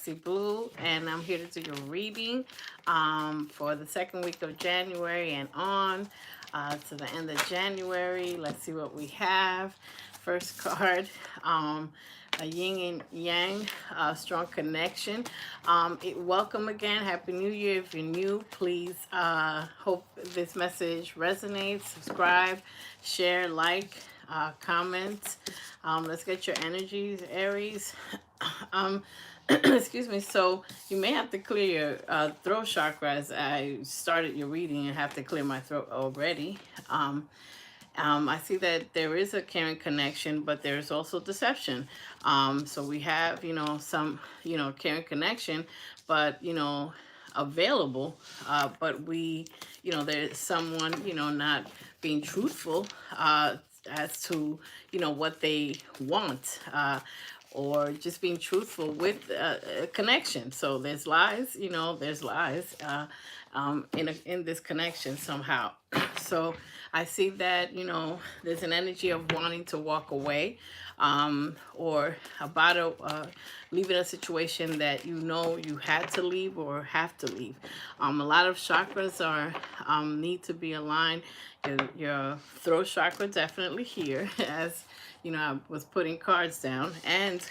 Foxy Blue, and I'm here to do your reading for the second week of January and on to the end of January. Let's see what we have. First card, a yin and yang, strong connection. Welcome again. Happy New Year. If you're new, please hope this message resonates. Subscribe, share, like, comment. Let's get your energies, Aries. um, excuse me. So you may have to clear your throat chakra. As I started your reading, you have to clear my throat already. I see that there is a caring connection, but there's also deception. So we have, some, caring connection, but, available, but there's someone, not being truthful as to, what they want. Or just being truthful with a connection. So there's lies, there's lies in this connection somehow. So I see that, there's an energy of wanting to walk away, or about leaving a situation that you had to leave or have to leave. A lot of chakras are need to be aligned. Your throat chakra definitely here, as I was putting cards down and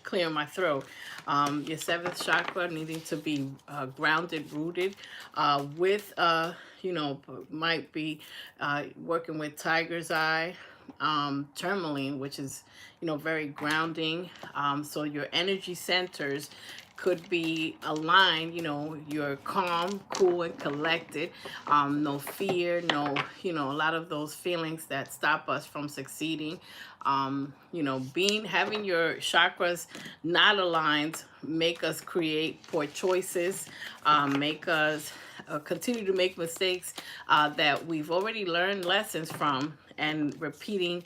clearing my throat. Your seventh chakra needing to be grounded, rooted, with, might be working with tiger's eye, tourmaline, which is, very grounding. So your energy centers could be aligned, you're calm, cool, and collected. No fear, no, a lot of those feelings that stop us from succeeding. Having your chakras not aligned make us create poor choices, make us continue to make mistakes that we've already learned lessons from, and repeating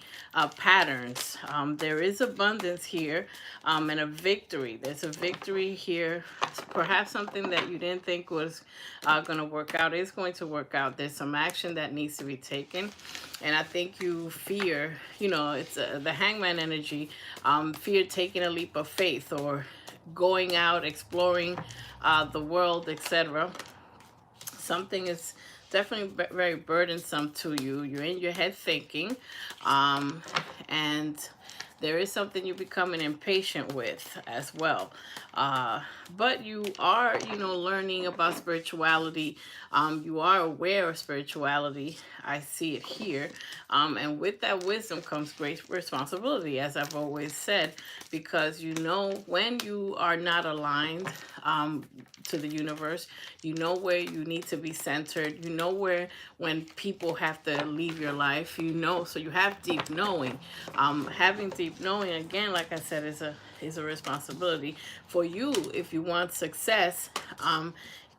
patterns. There is abundance here, and a victory. There's a victory here. Perhaps something that you didn't think was going to work out is going to work out. There's some action that needs to be taken. And I think you fear, it's the hangman energy, fear taking a leap of faith or going out, exploring the world, etc. Something is definitely very burdensome to you. You're in your head thinking, and there is something you're becoming impatient with as well. But you are, learning about spirituality. You are aware of spirituality. I see it here. And with that wisdom comes great responsibility, as I've always said, because when you are not aligned to the universe, where you need to be centered, when people have to leave your life, so you have deep knowing. Having deep knowing, again, like I said, is a responsibility for you if you want success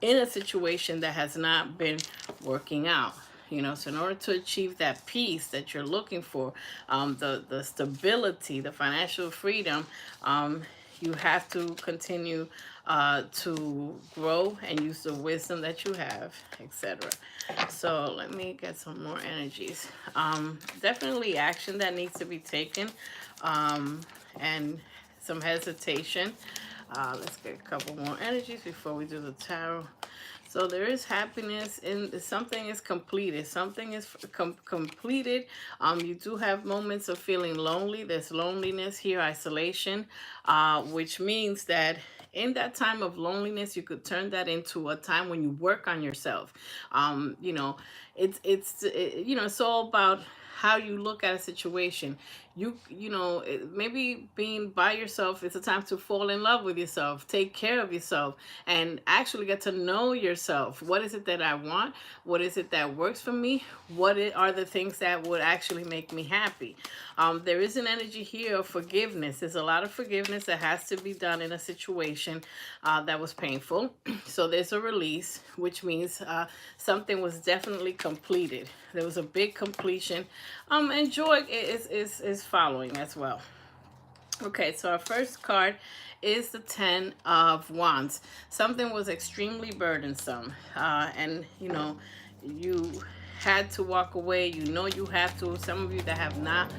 in a situation that has not been working out. So in order to achieve that peace that you're looking for, the stability, the financial freedom, you have to continue to grow and use the wisdom that you have, etc. So let me get some more energies. Definitely action that needs to be taken, and some hesitation. Let's get a couple more energies before we do the tarot. So there is happiness in something is completed. Something is completed. You do have moments of feeling lonely. There's loneliness here, isolation, which means that in that time of loneliness, you could turn that into a time when you work on yourself. It's all about how you look at a situation. Maybe being by yourself is a time to fall in love with yourself, take care of yourself, and actually get to know yourself. What is it that I want? What is it that works for me? Are the things that would actually make me happy? There is an energy here of forgiveness. There's a lot of forgiveness that has to be done in a situation that was painful. So there's a release, which means something was definitely completed. There was a big completion, and joy is following as well. Okay, so our first card is the Ten of Wands. Something was extremely burdensome, and you had to walk away, you know you have to. Some of you that have not,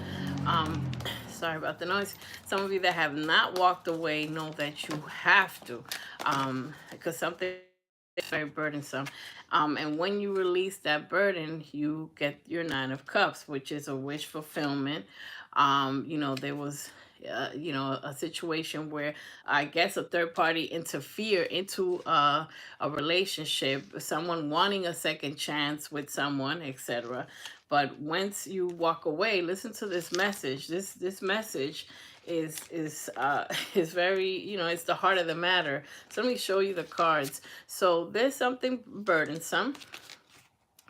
um, sorry about the noise. Some of you that have not walked away know that you have to, because something is very burdensome. And when you release that burden, you get your Nine of Cups, which is a wish fulfillment. There was a situation where I guess a third party interfere into a relationship, someone wanting a second chance with someone, etc. But once you walk away, listen to this message. This message is is very, it's the heart of the matter. So let me show you the cards. So there's something burdensome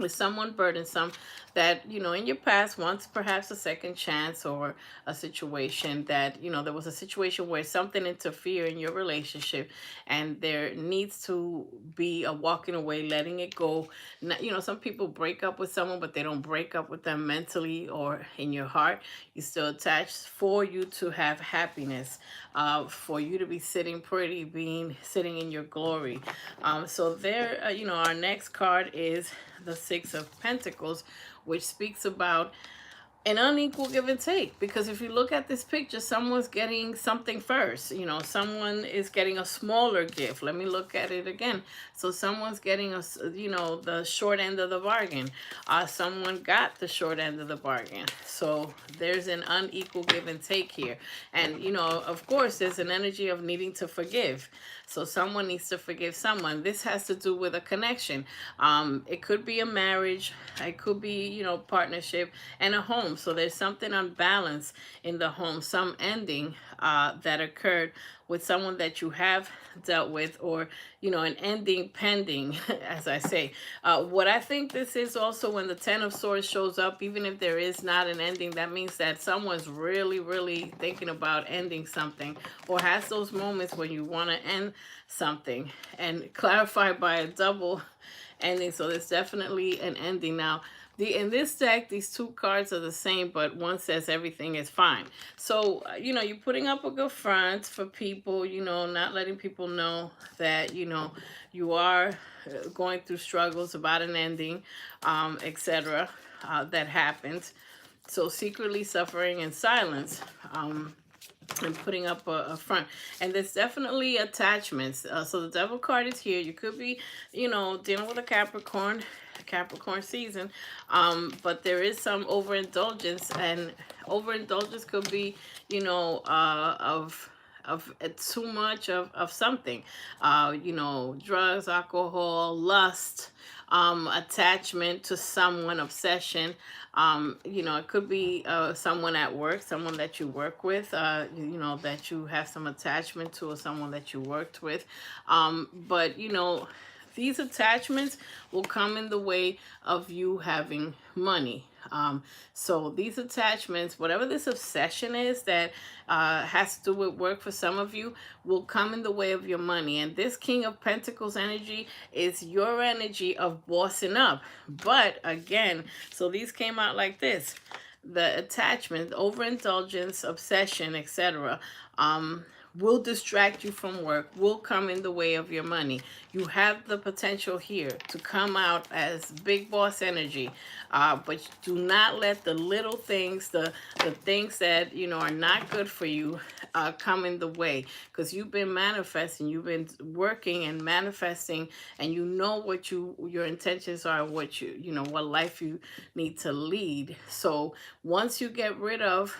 with someone burdensome that in your past wants perhaps a second chance, or a situation that there was a situation where something interfered in your relationship, and there needs to be a walking away, letting it go. Some people break up with someone, but they don't break up with them mentally or in your heart. You still attached for you to have happiness, for you to be sitting pretty, being sitting in your glory. So there, our next card is the Six of Pentacles, which speaks about an unequal give and take. Because if you look at this picture, someone's getting something first. Someone is getting a smaller gift. Let me look at it again. So someone's getting the short end of the bargain. Someone got the short end of the bargain. So there's an unequal give and take here. And of course, there's an energy of needing to forgive. So someone needs to forgive someone. This has to do with a connection. It could be a marriage. It could be, partnership and a home. So there's something unbalanced in the home, some ending that occurred with someone that you have dealt with, or an ending pending, as I say. What I think this is also, when the Ten of Swords shows up, even if there is not an ending, that means that someone's really, really thinking about ending something, or has those moments when you want to end something, and clarified by a double ending. So there's definitely an ending. Now, in this deck, these two cards are the same, but one says everything is fine. So, you're putting up a good front for people, not letting people know that, you are going through struggles about an ending, etc. That happens. So secretly suffering in silence. And putting up a front, and there's definitely attachments. So the Devil card is here. You could be dealing with a Capricorn season, but there is some overindulgence, and overindulgence could be of too much of something, drugs, alcohol, lust, attachment to someone, obsession. It could be someone at work, someone that you work with, that you have some attachment to, or someone that you worked with. But these attachments will come in the way of you having money. So these attachments, whatever this obsession is that has to do with work for some of you, will come in the way of your money. And this King of Pentacles energy is your energy of bossing up. But again, so these came out like this. The attachment, overindulgence, obsession, etc. Will distract you from work, will come in the way of your money. You have the potential here to come out as big boss energy, but do not let the little things, the things that are not good for you, come in the way. Because you've been manifesting, you've been working and manifesting, and you know what your intentions are, what what life you need to lead. So once you get rid of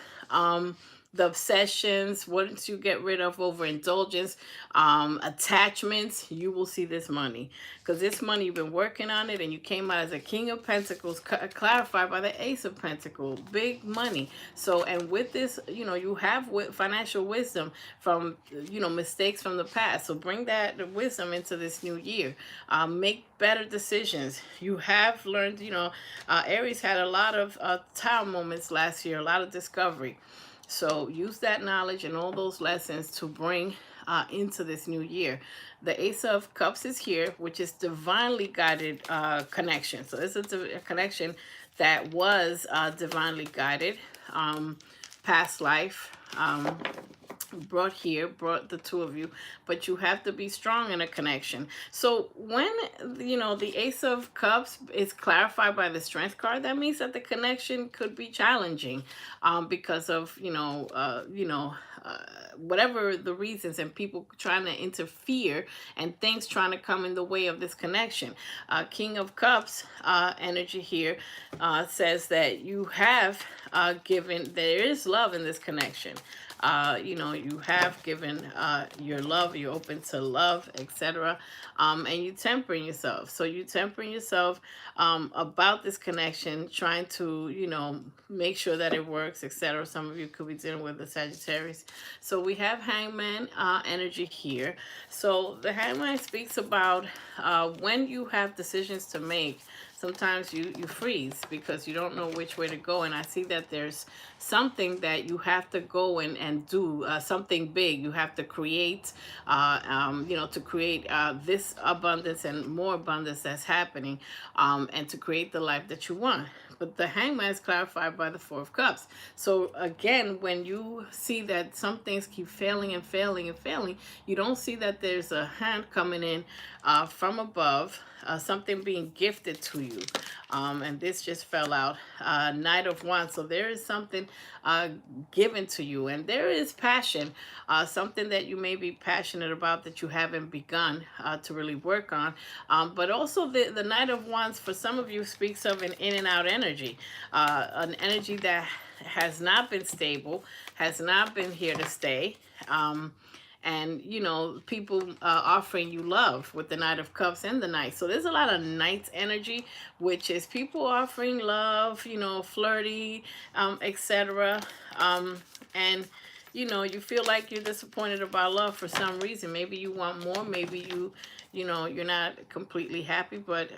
the obsessions, once you get rid of overindulgence, attachments, you will see this money. Because this money, you've been working on it, and you came out as a King of Pentacles, clarified by the Ace of Pentacles. Big money. So, and with this, you have financial wisdom from, mistakes from the past. So bring that wisdom into this new year. Make better decisions. You have learned, Aries had a lot of tower moments last year, a lot of discovery. So use that knowledge and all those lessons to bring into this new year. The Ace of Cups is here, which is divinely guided connection. So this is a connection that was divinely guided, past life. brought the two of you, but you have to be strong in a connection. So when the Ace of Cups is clarified by the Strength card, that means that the connection could be challenging, because of uh, whatever the reasons, and people trying to interfere, and things trying to come in the way of this connection. King of Cups energy here says that you have given, there is love in this connection. You have given your love, you're open to love, etc. And you tempering yourself. So you tempering yourself about this connection, trying to, make sure that it works, etc. Some of you could be dealing with the Sagittarius. So we have Hangman energy here. So the Hangman speaks about when you have decisions to make. Sometimes you freeze because you don't know which way to go. And I see that there's something that you have to go and do, something big. You have to create, to create this abundance and more abundance that's happening, and to create the life that you want. But the Hangman is clarified by the Four of Cups. So again, when you see that some things keep failing and failing and failing, you don't see that there's a hand coming in from above, something being gifted to you. And this just fell out, Knight of Wands. So there is something given to you, and there is passion, something that you may be passionate about that you haven't begun to really work on. But also the Knight of Wands for some of you speaks of an in and out energy, an energy that has not been stable, has not been here to stay. And people offering you love with the Knight of Cups and the Knight. So there's a lot of Knight energy, which is people offering love, flirty, etc. And you feel like you're disappointed about love for some reason. Maybe you want more, maybe you're not completely happy. But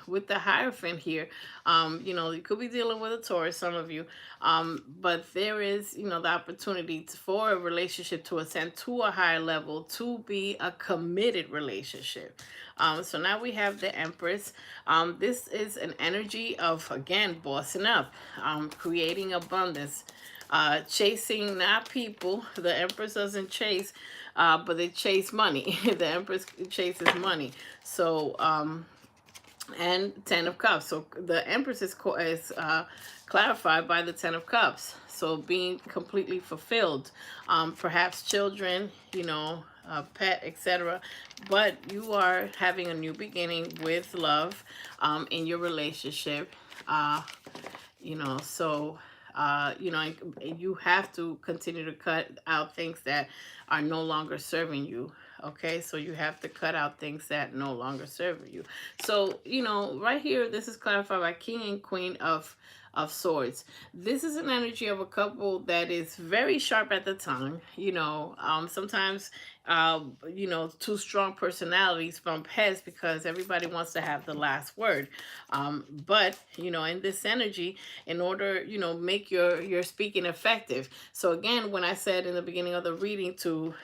with the Hierophant here, you could be dealing with a Taurus, some of you. But there is, the opportunity for a relationship to ascend to a higher level, to be a committed relationship. So now we have the Empress. This is an energy of, again, bossing up, creating abundance, chasing not people. The Empress doesn't chase, but they chase money. The Empress chases money. So, and Ten of Cups. So the Empress is clarified by the Ten of Cups. So being completely fulfilled, perhaps children, pet, etc. But you are having a new beginning with love in your relationship. So you have to continue to cut out things that are no longer serving you. Okay, so you have to cut out things that no longer serve you. So right here, this is clarified by King and Queen of Swords. This is an energy of a couple that is very sharp at the tongue. Sometimes two strong personalities bump heads because everybody wants to have the last word. But in this energy, in order make your speaking effective. So again, when I said in the beginning of the reading to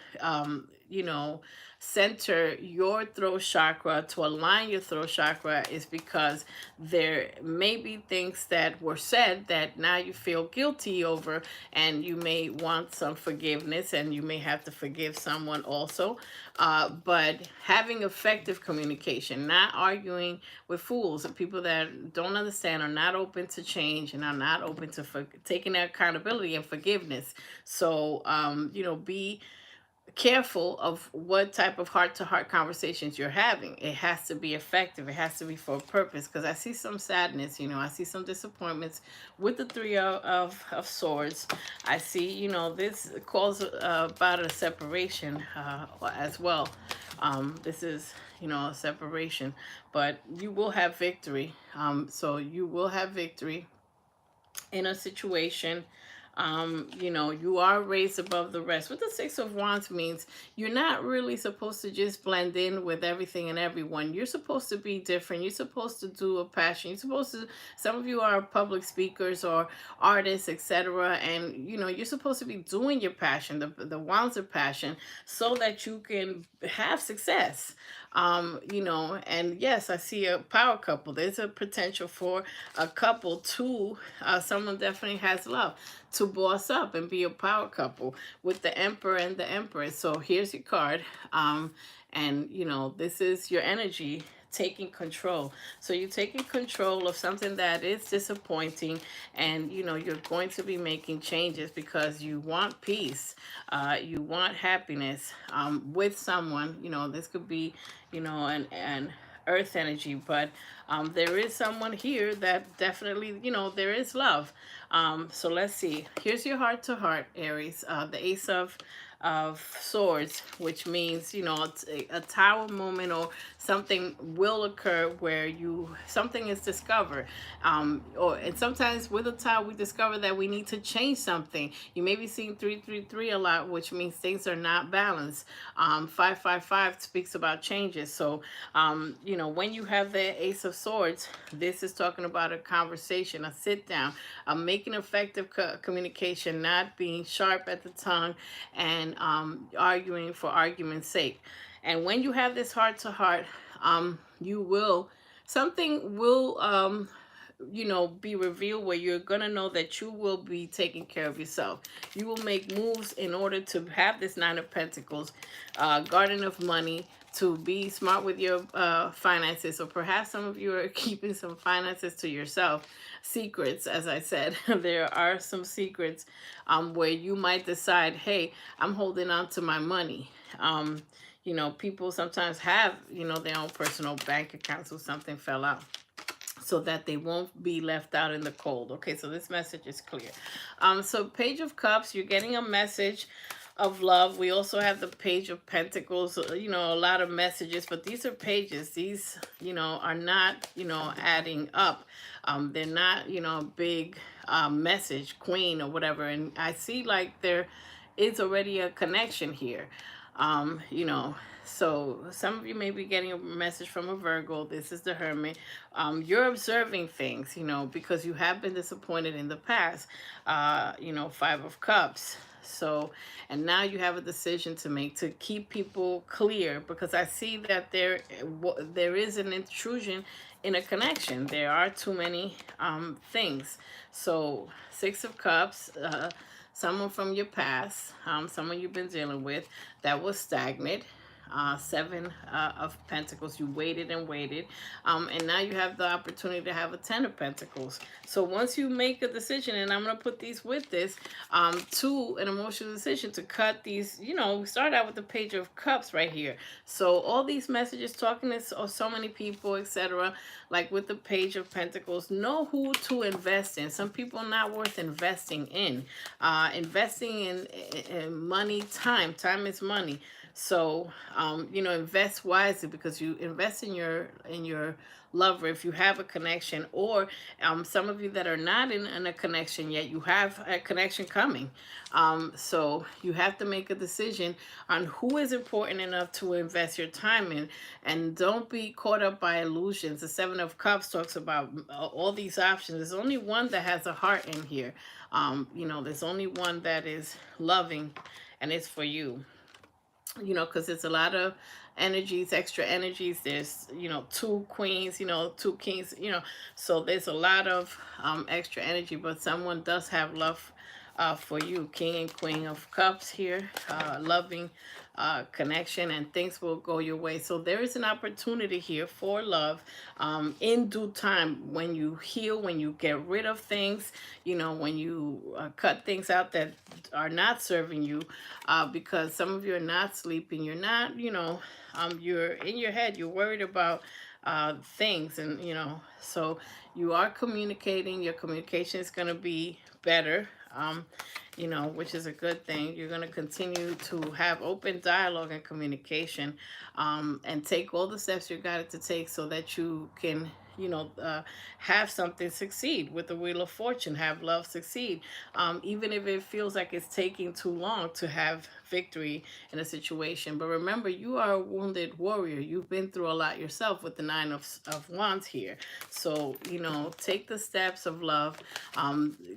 center your throat chakra, to align your throat chakra, is because there may be things that were said that now you feel guilty over, and you may want some forgiveness, and you may have to forgive someone also. But having effective communication, not arguing with fools, and people that don't understand, are not open to change, and are not open to taking accountability and forgiveness. So be careful of what type of heart-to-heart conversations you're having. It has to be effective. It has to be for a purpose, because I see some sadness. I see some disappointments with the Three of Swords. I see this calls about a separation as well. This is a separation, but you will have victory. So you will have victory in a situation. You are raised above the rest. What the Six of Wands means, you're not really supposed to just blend in with everything and everyone. You're supposed to be different. You're supposed to do a passion. You're supposed to, some of you are public speakers or artists, etc. And you're supposed to be doing your passion, the wands of passion, so that you can have success. And yes, I see a power couple. There's a potential for a couple to, someone definitely has love. to boss up and be a power couple with the Emperor and the Empress. So here's your card. And you know, this is your energy taking control. So you're taking control of something that is disappointing, and you know, you're going to be making changes because you want peace, you want happiness with someone. You know, this could be, you know, an earth energy, but there is someone here that definitely, you know, there is love. So let's see. Here's your heart to heart, Aries. The Ace of Swords, which means, you know, it's a tower moment, or something will occur where something is discovered, and sometimes with a tower we discover that we need to change something. You may be seeing 333 a lot, which means things are not balanced. 555 speaks about changes. So you know, when you have the Ace of Swords, this is talking about a conversation, a sit down, making effective communication, not being sharp at the tongue and arguing for argument's sake. And when you have this heart to heart, you will, something will, you know, be revealed where you're gonna know that you will be taking care of yourself. You will make moves in order to have this Nine of Pentacles, Garden of Money, to be smart with your finances. Or perhaps some of you are keeping some finances to yourself. Secrets, as I said, there are some secrets where you might decide, hey, I'm holding on to my money. You know, people sometimes have, you know, their own personal bank accounts, so something fell out, so that they won't be left out in the cold. Okay, so this message is clear. So Page of Cups, you're getting a message of love. We also have the Page of Pentacles, you know, a lot of messages, but these are pages. These, you know, are not, you know, adding up. They're not, you know, a big message, queen or whatever. And I see like there is already a connection here. You know, so some of you may be getting a message from a Virgo. This is the Hermit. You're observing things, you know, because you have been disappointed in the past. You know, Five of Cups. So, and now you have a decision to make to keep people clear, because I see that there is an intrusion in a connection. There are too many things. So, Six of Cups. Someone from your past, someone you've been dealing with that was stagnant. Seven of Pentacles, you waited and waited, and now you have the opportunity to have a Ten of Pentacles. So once you make a decision, and I'm going to put these with this, to an emotional decision to cut these, you know, we start out with the Page of Cups right here. So all these messages, talking to so many people, etc., like with the Page of Pentacles, know who to invest in. Some people are not worth investing in. Investing in money, time is money. So, you know, invest wisely, because you invest in your lover if you have a connection, or some of you that are not in a connection yet, you have a connection coming. So you have to make a decision on who is important enough to invest your time in, and don't be caught up by illusions. The Seven of Cups talks about all these options. There's only one that has a heart in here. You know, there's only one that is loving, and it's for you. You know, because it's a lot of energies, extra energies. There's, you know, two queens, you know, two kings, you know, so there's a lot of extra energy, but someone does have love for you. King and Queen of Cups here, loving connection, and things will go your way. So there is an opportunity here for love in due time, when you heal, when you get rid of things, you know, when you cut things out that are not serving you, because some of you are not sleeping, you're not, you know, you're in your head, you're worried about things, and you know, so you are communicating. Your communication is going to be better, you know, which is a good thing. You're going to continue to have open dialogue and communication, and take all the steps you got to take so that you can, you know, have something succeed with the Wheel of Fortune, have love succeed, even if it feels like it's taking too long to have victory in a situation. But remember, you are a wounded warrior. You've been through a lot yourself with the Nine of Wands here. So, take the steps of love.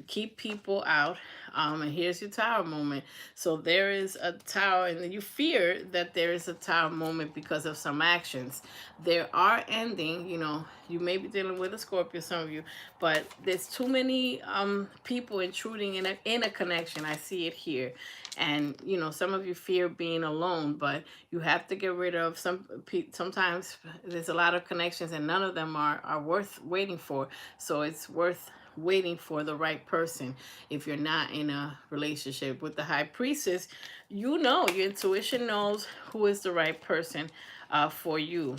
Keep people out. And here's your tower moment. So there is a tower, and you fear that there is a tower moment because of some actions. There are ending, you may be dealing with a Scorpio, some of you, but there's too many people intruding in a connection. I see it here. And some of you fear being alone, but you have to get rid of sometimes there's a lot of connections and none of them are worth waiting for. So it's worth waiting for the right person. If you're not in a relationship with the High Priestess, your intuition knows who is the right person for you.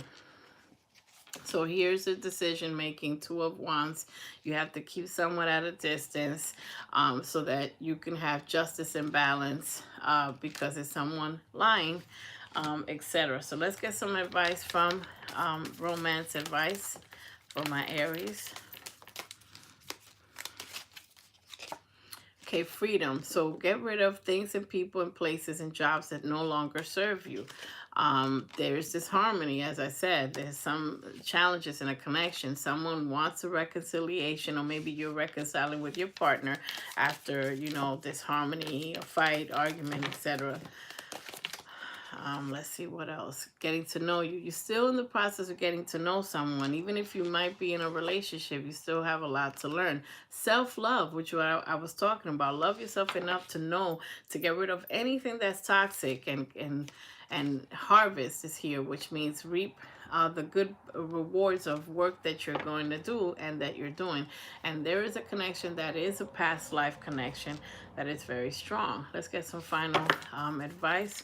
So here's the decision making, Two of Wands. You have to keep someone at a distance so that you can have justice and balance because it's someone lying, etc. So let's get some advice from romance advice for my Aries. Okay, freedom. So get rid of things and people and places and jobs that no longer serve you. There's disharmony, as I said. There's some challenges in a connection. Someone wants a reconciliation, or maybe you're reconciling with your partner after, disharmony, a fight, argument, etc. Let's see what else. Getting to know you. You're still in the process of getting to know someone. Even if you might be in a relationship, you still have a lot to learn. Self-love, which I was talking about. Love yourself enough to know to get rid of anything that's toxic, and harvest is here, which means reap the good rewards of work that you're going to do and that you're doing. And there is a connection that is a past life connection that is very strong. Let's get some final advice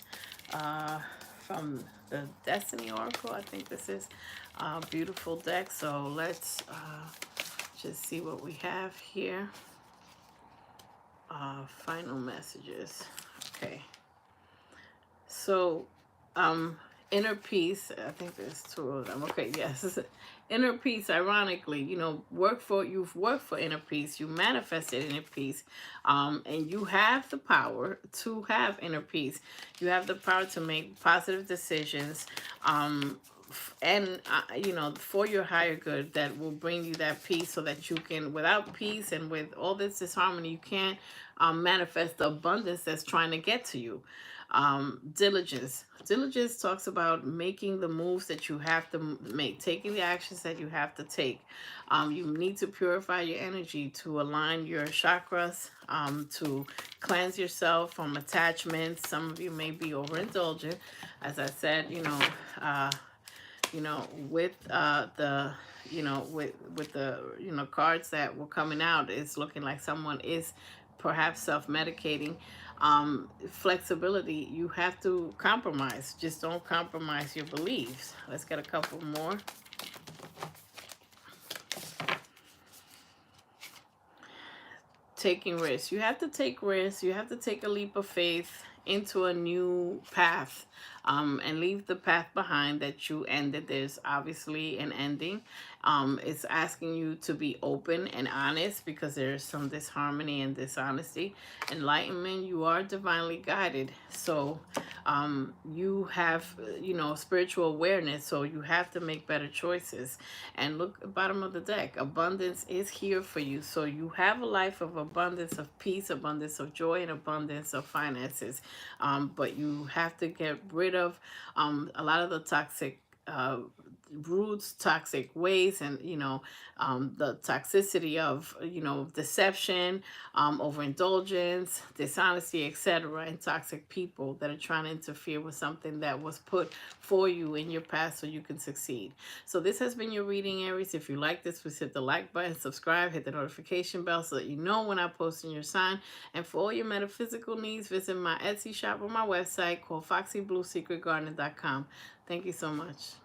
from the Destiny Oracle. I think this is a beautiful deck. So let's just see what we have here. Final messages. Okay. So, inner peace. I think there's two of them. Okay, yes. Inner peace, ironically, you've worked for inner peace. You manifested inner peace. And you have the power to have inner peace. You have the power to make positive decisions. And for your higher good, that will bring you that peace, so that you can, without peace and with all this disharmony, you can't manifest the abundance that's trying to get to you. Diligence talks about making the moves that you have to make, taking the actions that you have to take. You need to purify your energy, to align your chakras, to cleanse yourself from attachments. Some of you may be overindulgent, as I said, with the with the cards that were coming out, it's looking like someone is perhaps self-medicating. Flexibility, you have to compromise. Just don't compromise your beliefs. Let's get a couple more. Taking risks. You have to take risks. You have to take a leap of faith into a new path, and leave the path behind that you ended. There's obviously an ending. It's asking you to be open and honest, because there's some disharmony and dishonesty. Enlightenment, you are divinely guided. So you have, spiritual awareness. So you have to make better choices. And look at the bottom of the deck. Abundance is here for you. So you have a life of abundance of peace, abundance of joy, and abundance of finances. But you have to get rid of a lot of the toxic roots, toxic ways, and the toxicity of deception, overindulgence, dishonesty, etc., and toxic people that are trying to interfere with something that was put for you in your past so you can succeed. So this has been your reading, Aries. If you like this, please hit the like button, subscribe, hit the notification bell so that you know when I post in your sign. And for all your metaphysical needs, visit my Etsy shop or my website called foxybluesecretgardener.com. Thank you so much.